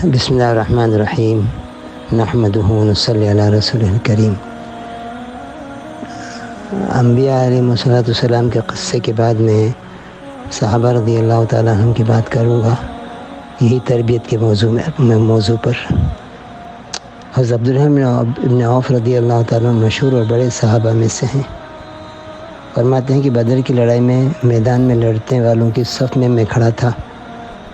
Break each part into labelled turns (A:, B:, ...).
A: بسم اللہ الرحمن الرحیم نحمدہ ونصلی علی رسولہ الکریم۔ انبیاء علیہ السلام کے قصے کے بعد میں صحابہ رضی اللہ تعالیٰ عنہ کی بات کروں گا، یہی تربیت کے موضوع پر۔ حضرت عبدالرحمن بن عوف رضی اللہ تعالیٰ عنہ مشہور اور بڑے صحابہ میں سے ہیں۔ فرماتے ہیں کہ بدر کی لڑائی میں میدان میں لڑنے والوں کی صف میں کھڑا تھا۔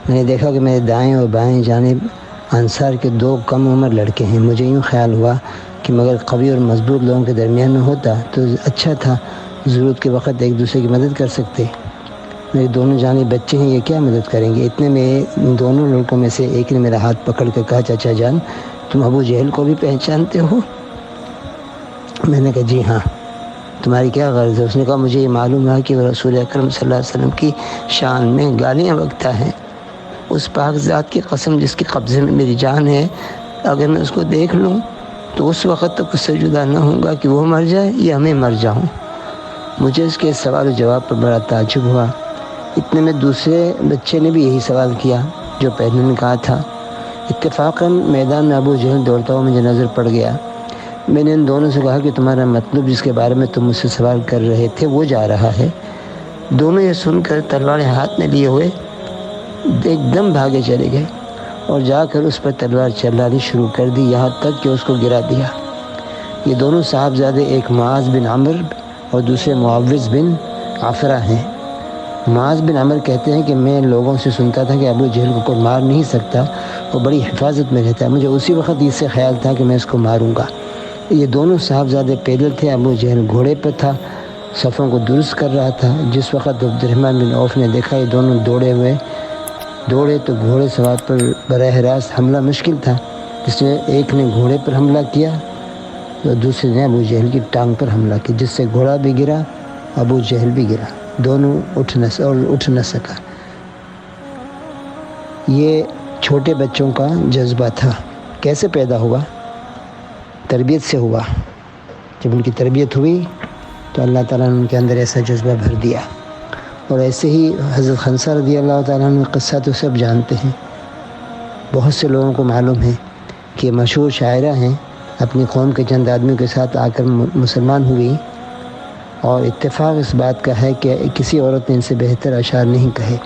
A: میں نے دیکھا کہ میرے دائیں اور بائیں جانب انصار کے دو کم عمر لڑکے ہیں۔ مجھے یوں خیال ہوا کہ مگر قوی اور مضبوط لوگوں کے درمیان میں ہوتا تو اچھا تھا، ضرورت کے وقت ایک دوسرے کی مدد کر سکتے۔ میرے دونوں جانب بچے ہیں، یہ کیا مدد کریں گے؟ اتنے میں ان دونوں لڑکوں میں سے ایک نے میرا ہاتھ پکڑ کر کہا، چچا جان تم ابو جہل کو بھی پہچانتے ہو؟ میں نے کہا جی ہاں، تمہاری کیا غرض ہے؟ اس نے کہا مجھے یہ معلوم ہے کہ وہ رسول اکرم صلی اللہ علیہ وسلم کی شان میں گالیاں بکتا ہے۔ اس پاک ذات کی قسم جس کے قبضے میں میری جان ہے، اگر میں اس کو دیکھ لوں تو اس وقت تک اس سے جدا نہ ہوں گا کہ وہ مر جائے یا میں مر جاؤں۔ مجھے اس کے سوال و جواب پر بڑا تعجب ہوا۔ اتنے میں دوسرے بچے نے بھی یہی سوال کیا جو پہلے نے کہا تھا۔ اتفاقاً میدان میں ابو جہل دوڑتا ہوا مجھے نظر پڑ گیا۔ میں نے ان دونوں سے کہا کہ تمہارا مطلب جس کے بارے میں تم مجھ سے سوال کر رہے تھے وہ جا رہا ہے۔ دونوں یہ سن کر تلواریں ہاتھ میں لیے ہوئے ایک دم بھاگے چلے گئے اور جا کر اس پر تلوار چلانی شروع کر دی، یہاں تک کہ اس کو گرا دیا۔ یہ دونوں صاحبزادے ایک معاذ بن عمرو اور دوسرے معوذ بن عفرہ ہیں۔ معاذ بن عمرو کہتے ہیں کہ میں لوگوں سے سنتا تھا کہ ابو جہل کو کوئی مار نہیں سکتا، وہ بڑی حفاظت میں رہتا ہے۔ مجھے اسی وقت اس سے خیال تھا کہ میں اس کو ماروں گا۔ یہ دونوں صاحبزادے پیدل تھے، ابو جہل گھوڑے پر تھا، صفوں کو درست کر رہا تھا۔ جس وقت عبدالرحمن بن عوف نے دیکھا یہ دونوں دوڑے تو گھوڑے سوار پر براہ راست حملہ مشکل تھا، جس میں ایک نے گھوڑے پر حملہ کیا تو دوسرے نے ابو جہل کی ٹانگ پر حملہ کیا، جس سے گھوڑا بھی گرا، ابو جہل بھی گرا، دونوں اٹھ نہ سکا۔ یہ چھوٹے بچوں کا جذبہ تھا۔ کیسے پیدا ہوا؟ تربیت سے ہوا۔ جب ان کی تربیت ہوئی تو اللہ تعالیٰ نے ان کے اندر ایسا جذبہ بھر دیا۔ اور ایسے ہی حضرت خنسہ رضی اللہ تعالیٰ عنہ کا قصہ تو سب جانتے ہیں، بہت سے لوگوں کو معلوم ہے کہ مشہور شاعرہ ہیں، اپنی قوم کے چند آدمیوں کے ساتھ آ کر مسلمان ہوئی، اور اتفاق اس بات کا ہے کہ کسی عورت نے ان سے بہتر اشعار نہیں کہے۔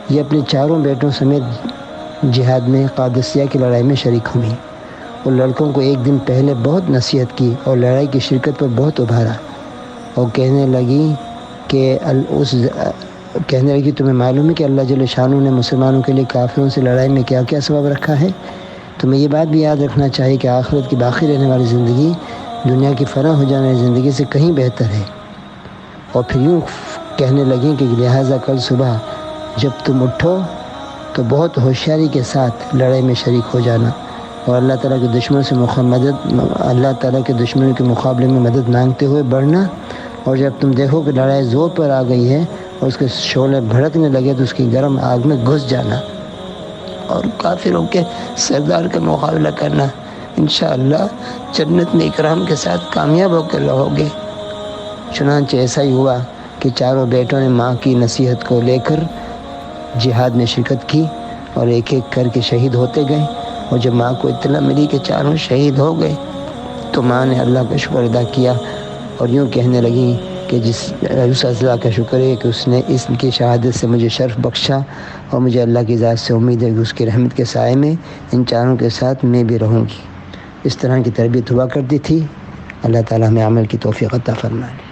A: یہ اپنے چاروں بیٹوں سمیت جہاد میں قادسیہ کی لڑائی میں شریک ہوئی اور لڑکوں کو ایک دن پہلے بہت نصیحت کی اور لڑائی کی شرکت پر بہت ابھارا، اور کہنے لگی تمہیں معلوم ہے کہ اللہ جل شانہ نے مسلمانوں کے لیے کافروں سے لڑائی میں کیا کیا سبب رکھا ہے؟ تمہیں یہ بات بھی یاد رکھنا چاہیے کہ آخرت کی باقی رہنے والی زندگی دنیا کی فنا ہو جانے والی زندگی سے کہیں بہتر ہے۔ اور پھر یوں کہنے لگیں کہ لہٰذا کل صبح جب تم اٹھو تو بہت ہوشیاری کے ساتھ لڑائی میں شریک ہو جانا اور اللہ تعالیٰ کے دشمنوں کے مقابلے میں مدد مانگتے ہوئے بڑھنا، اور جب تم دیکھو کہ لڑائی زور پر آ گئی ہے اور اس کے شعلے بھڑکنے لگے تو اس کی گرم آگ میں گھس جانا اور کافروں کے سردار کا مقابلہ کرنا۔ انشاءاللہ جنت میں اکرام کے ساتھ کامیاب ہو کر رہو گے۔ چنانچہ ایسا ہی ہوا کہ چاروں بیٹوں نے ماں کی نصیحت کو لے کر جہاد میں شرکت کی اور ایک ایک کر کے شہید ہوتے گئے، اور جب ماں کو اطلاع ملی کہ چاروں شہید ہو گئے تو ماں نے اللہ کا شکر ادا کیا اور یوں کہنے لگی کہ اس اللہ کا شکر ہے کہ اس نے اس کی شہادت سے مجھے شرف بخشا، اور مجھے اللہ کی ذات سے امید ہے کہ اس کی رحمت کے سائے میں ان چاروں کے ساتھ میں بھی رہوں گی۔ اس طرح کی تربیت ہوا کرتی تھی۔ اللہ تعالیٰ ہمیں عمل کی توفیق عطا فرمائے۔